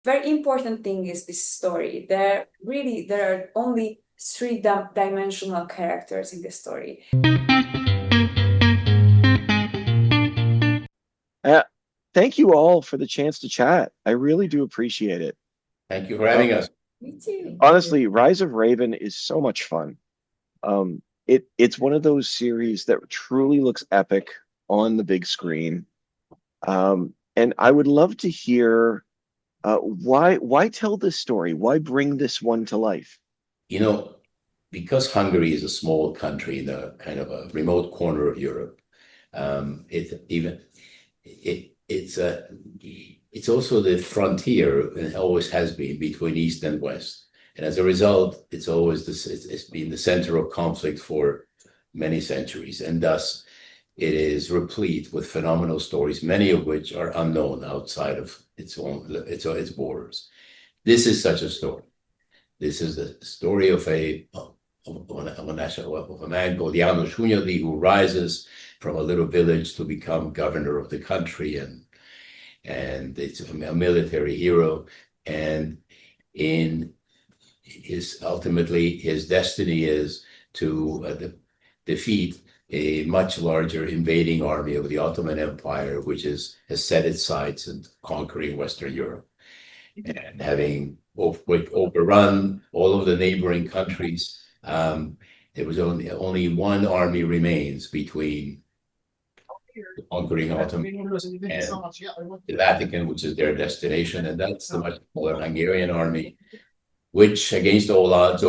very important thing is this story. There are only three-dimensional characters in this story. Thank you all for the chance to chat. I really do appreciate it. Thank you for having us. Me too. Honestly, Rise of Raven is so much fun. It's one of those series that truly looks epic on the big screen. And I would love to hear why tell this story? Why bring this one to life? You know, because Hungary is a small country in a kind of a remote corner of Europe, it's also the frontier, and it always has been, between East and West. And as a result, it's been the center of conflict for many centuries, and thus it is replete with phenomenal stories, many of which are unknown outside of its borders. This is such a story. This is the story of a man called Janos Hunyadi, who rises from a little village to become governor of the country, and it's a military hero. And ultimately his destiny is to defeat a much larger invading army of the Ottoman Empire, which has set its sights in conquering Western Europe, and having overrun all of the neighboring countries. There was only one army remains between the conquering Ottoman and the Vatican, which is their destination, and that's the much smaller Hungarian army, which against all odds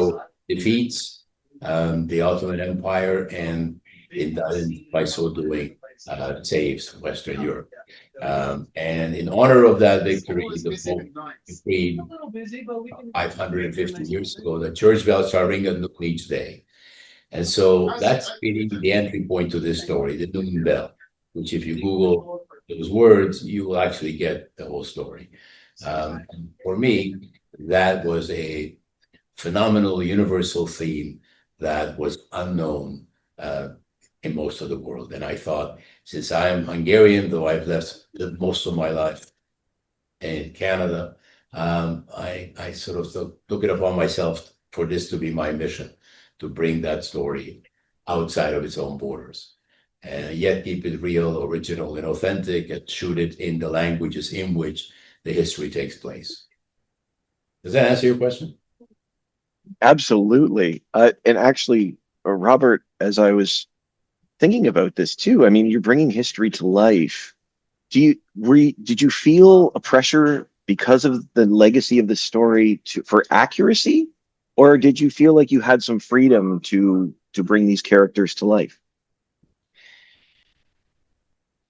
defeats the Ottoman Empire, and by so doing saves Western Europe. And in honor of that victory, the Pope decreed 550 years ago that church bells shall ring at noon each day. And so that's really the entry point to this story, the noon bell, which if you Google those words, you will actually get the whole story. For me, that was a phenomenal universal theme that was unknown in most of the world. And I thought, since I am Hungarian, though I've left most of my life in Canada, I sort of took it upon myself for this to be my mission, to bring that story outside of its own borders, and yet keep it real, original, and authentic, and shoot it in the languages in which the history takes place. Does that answer your question? Absolutely. And actually, Robert, as I was thinking about this too, I mean, you're bringing history to life. Did you feel a pressure because of the legacy of the story for accuracy, or did you feel like you had some freedom to bring these characters to life?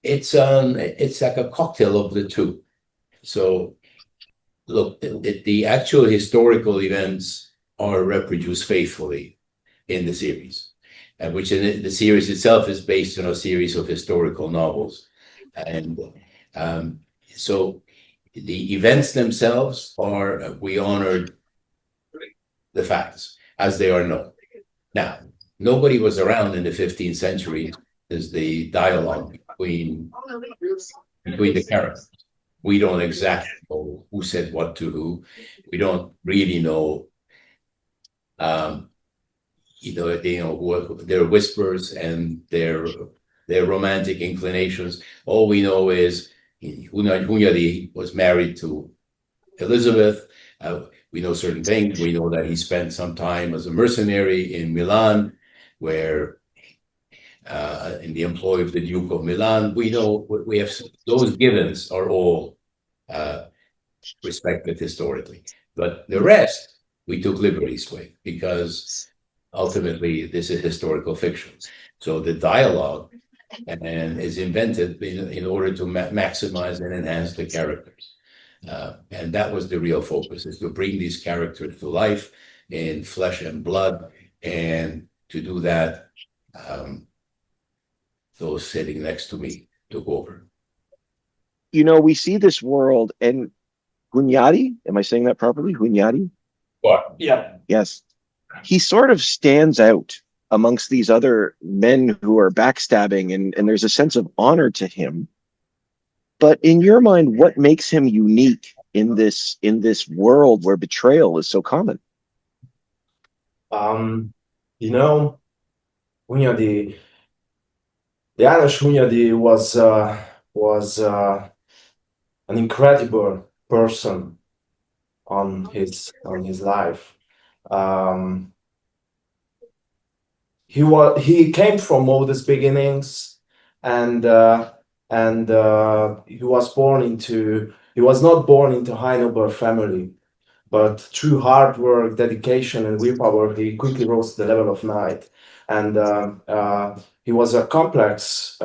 It's like a cocktail of the two. So, look, the actual historical events are reproduced faithfully in the series, which in the series itself is based on a series of historical novels. And so the events themselves we honored the facts as they are known. Now, nobody was around in the 15th century as the dialogue between the characters. We don't exactly know who said what to who. We don't really know, their whispers and their romantic inclinations. All we know is Hunyadi was married to Elizabeth. We know certain things. We know that he spent some time as a mercenary in Milan, where in the employ of the Duke of Milan. We have those givens are all respected historically, but the rest we took liberties with, because ultimately this is historical fiction. So the dialogue is invented in order to maximize and enhance the characters. And that was the real focus, is to bring these characters to life in flesh and blood. And to do that, those sitting next to me took over. We see this world, and Hunyadi, am I saying that properly? Hunyadi? What? Yeah. Yes. He sort of stands out amongst these other men who are backstabbing, and there's a sense of honor to him. But in your mind, what makes him unique in this world where betrayal is so common? You know, Hunyadi, Janos Hunyadi was an incredible person on his life. Um, he came from modest beginnings, and he was not born into high noble family, but through hard work, dedication, and willpower, he quickly rose to the level of knight. And he was a complex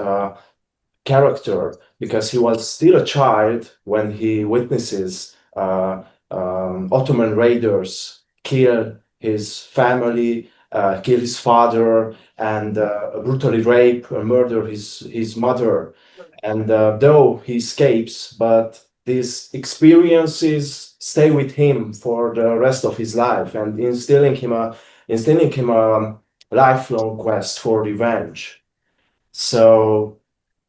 character because he was still a child when he witnesses Ottoman raiders kill his family, kill his father, and brutally rape or murder his mother. And though he escapes, but these experiences stay with him for the rest of his life and instilling him a lifelong quest for revenge. So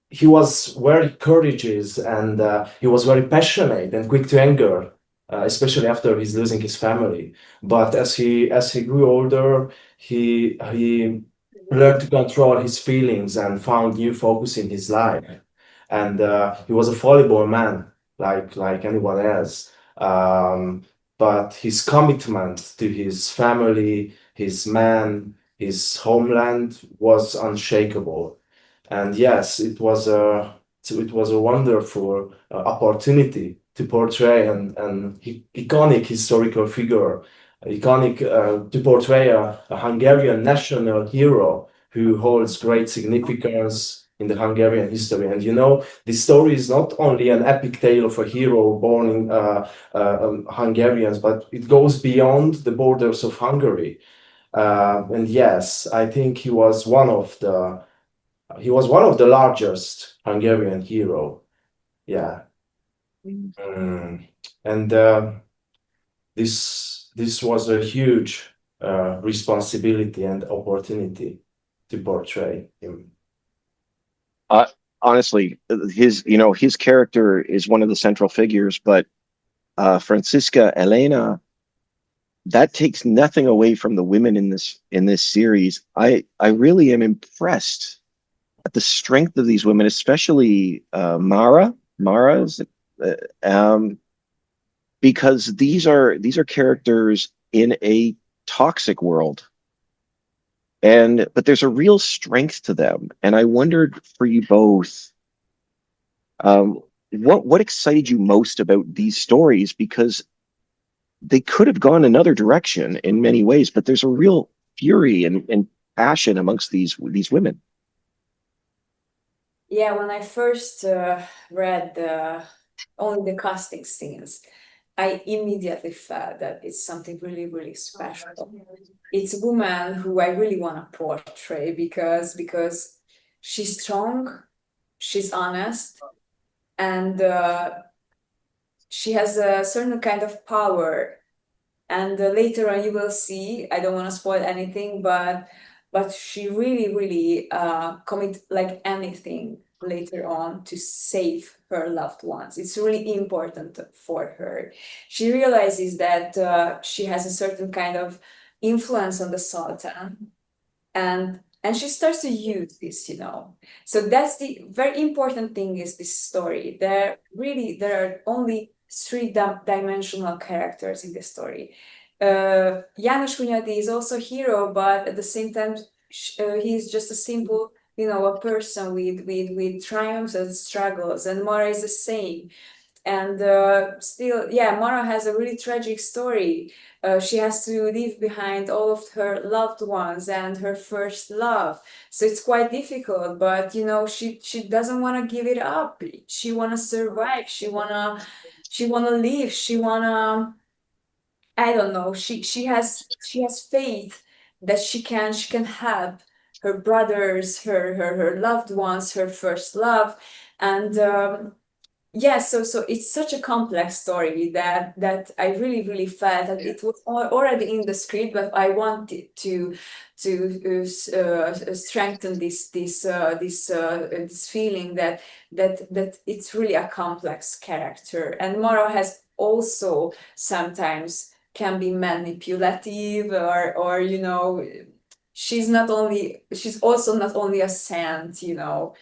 he was very courageous, and he was very passionate and quick to anger, especially after he's losing his family. But as he grew older, he learned to control his feelings and found new focus in his life. And he was a fallible man, like anyone else. But his commitment to his family, his man, his homeland was unshakable. And yes, it was a wonderful opportunity to portray an iconic historical figure, iconic to portray a Hungarian national hero who holds great significance in the Hungarian history. And you know, this story is not only an epic tale of a hero born in Hungarians, but it goes beyond the borders of Hungary. And yes, I think he was one of the largest Hungarian hero. Yeah. And this was a huge responsibility and opportunity to portray him. Honestly, his character is one of the central figures, but Francisca Elena, that takes nothing away from the women in this series. I really am impressed at the strength of these women, especially Mara. Mara's, because these are characters in a toxic world, but there's a real strength to them. And I wondered for you both, what excited you most about these stories, because they could have gone another direction in many ways, but there's a real fury and passion amongst these women. Yeah, when I first read only the casting scenes, I immediately felt that it's something really, really special. It's a woman who I really want to portray because she's strong, she's honest, and she has a certain kind of power. And later on, you will see. I don't want to spoil anything, but she really, really commit like anything later on to save her loved ones. It's really important for her. She realizes that she has a certain kind of influence on the Sultan, and she starts to use this. So that's the very important thing is this story. There are only three-dimensional characters in the story. Janos Hunyadi is also a hero, but at the same time, he's just a simple, a person with triumphs and struggles, and Mara is the same. And still, yeah, Mara has a really tragic story. She has to leave behind all of her loved ones and her first love. So it's quite difficult, but she doesn't want to give it up. She wanna survive. She wanna live. I don't know. She has faith that she can help her brothers, her loved ones, her first love, and yeah, so it's such a complex story that I really, really felt that it was already in the script, but I wanted to strengthen this feeling that it's really a complex character, and Mara has also sometimes can be manipulative, or you know, she's also not only a saint, you know,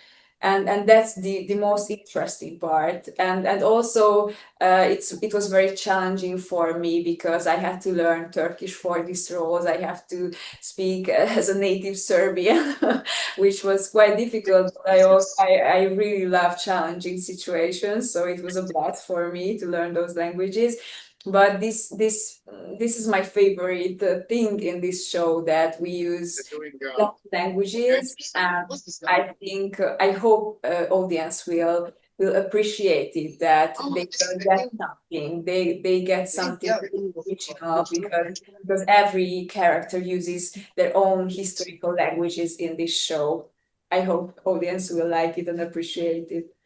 and that's the most interesting part. And also it was very challenging for me because I had to learn Turkish for these roles. I have to speak as a native Serbian, which was quite difficult. But I really love challenging situations, so it was a blast for me to learn those languages. But this is my favorite thing in this show, that we use languages, and I hope audience will appreciate it, that they don't get something, they get something original, because every character uses their own historical languages in this show. I hope audience will like it and appreciate it.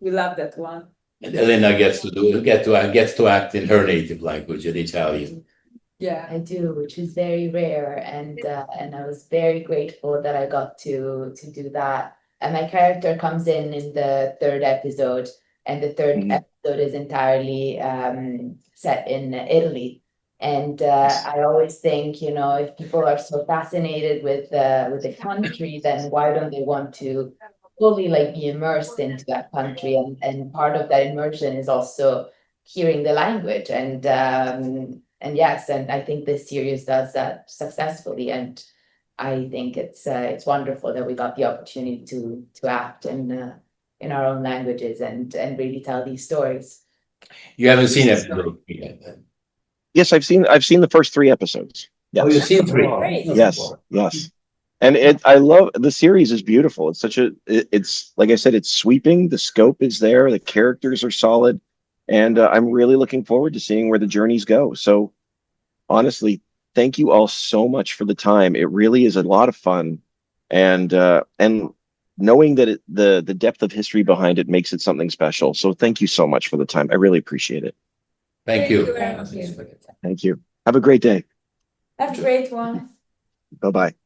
We love that one. And Elena gets to act in her native language, in Italian. Yeah, I do, which is very rare, and I was very grateful that I got to do that. And my character comes in the third episode, and the third episode is entirely set in Italy. And I always think, you know, if people are so fascinated with the country, then why don't they want to fully like be immersed into that country? And part of that immersion is also hearing the language, and yes, and I think this series does that successfully, and I think it's wonderful that we got the opportunity to act in our own languages and really tell these stories. You haven't seen episode 3 yet, then? Yes, I've seen the first 3 episodes. Yes. Oh, you've seen 3. Great. Yes. And I love the series is beautiful. It's it's like I said, it's sweeping. The scope is there. The characters are solid. And I'm really looking forward to seeing where the journeys go. So honestly, thank you all so much for the time. It really is a lot of fun. And knowing that the depth of history behind it makes it something special. So thank you so much for the time. I really appreciate it. Thank you. Thank you. Thank you. Have a great day. Have a great one. Bye-bye.